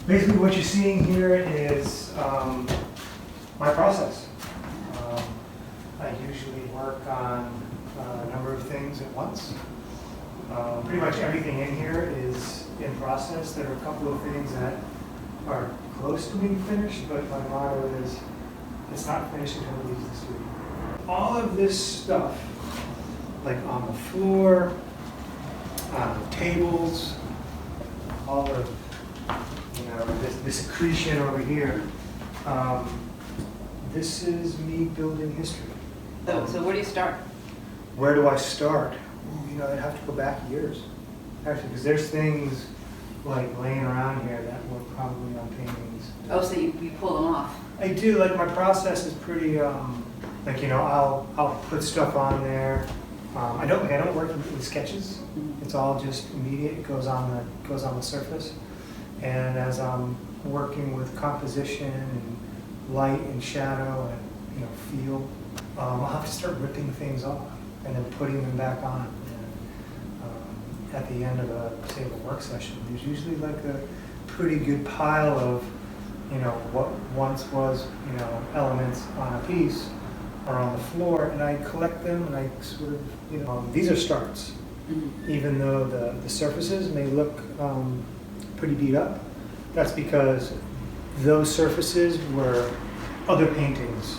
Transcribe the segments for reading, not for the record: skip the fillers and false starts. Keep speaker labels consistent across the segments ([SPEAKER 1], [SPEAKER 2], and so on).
[SPEAKER 1] Basically what you're seeing here is my process. I usually work on a number of things at once. Pretty much everything in here is in process. There are a couple of things that are close to being finished, but my motto is it's not finished until it leaves the studio. All of this stuff, like on the floor, on the tables, all of this accretion over here, this is me building history.
[SPEAKER 2] So where do you start?
[SPEAKER 1] Where do I start? I'd have to go back years, actually, because there's things like laying around here that were probably on paintings.
[SPEAKER 2] Oh, so you pull them off?
[SPEAKER 1] I do. Like my process is pretty. I'll put stuff on there. I don't work in sketches. It's all just immediate. It goes on the surface. And as I'm working with composition and light and shadow and feel, I'll have to start ripping things off and then putting them back on. And at the end of a work session, there's usually like a pretty good pile of what once was elements on a piece or on the floor, and I collect them and I sort of these are starts. Even though the surfaces may look pretty beat up, that's because those surfaces were other paintings,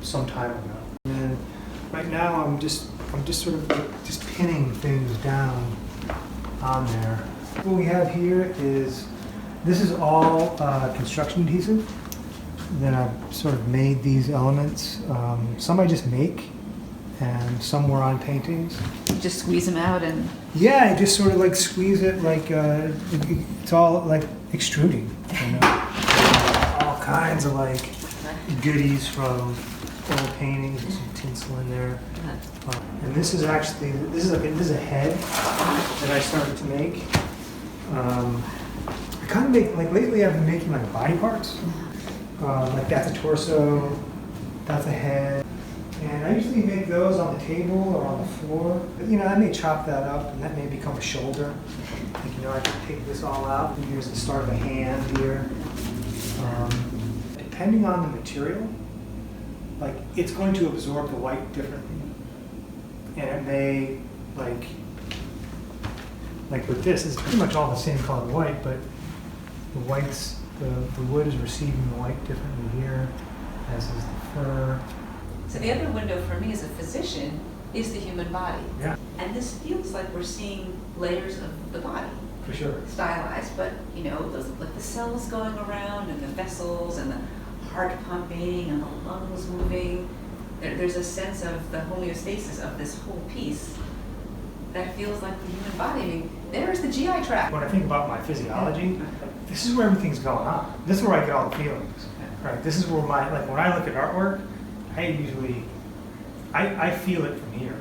[SPEAKER 1] some time ago. And right now I'm just sort of just pinning things down on there. What we have here is, this is all construction adhesive. Then I've sort of made these elements. Some I just make, and some were on paintings.
[SPEAKER 2] You just squeeze them out and...
[SPEAKER 1] Yeah, I just sort of like squeeze it like, it's all like extruding, all kinds of like goodies from old paintings, and some tinsel in there. And this is actually, this is a head that I started to make. I kind of make, like lately I've been making like body parts. Like that's a torso, that's a head. And I usually make those on the table or on the floor. But, I may chop that up and that may become a shoulder. Like, I can take this all out. And here's the start of a hand here. Depending on the material, like it's going to absorb the light differently. And it may, like with this, it's pretty much all the same color white, but the whites, the wood is receiving the light differently here, as is the fur.
[SPEAKER 2] So the other window for me as a physician is the human body.
[SPEAKER 1] Yeah.
[SPEAKER 2] And this feels like we're seeing layers of the body.
[SPEAKER 1] For sure.
[SPEAKER 2] Stylized, but those like the cells going around and the vessels and the heart pumping and the lungs moving. There's a sense of the homeostasis of this whole piece that feels like the human body. I mean, there's the GI tract.
[SPEAKER 1] When I think about my physiology, this is where everything's going on. This is where I get all the feelings. Right. This is where when I look at artwork, I feel it from here.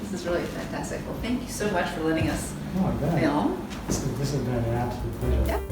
[SPEAKER 2] This is really fantastic. Well, thank you so much for letting us
[SPEAKER 1] Oh, I bet.
[SPEAKER 2] film.
[SPEAKER 1] This has been an absolute pleasure.
[SPEAKER 2] Yep.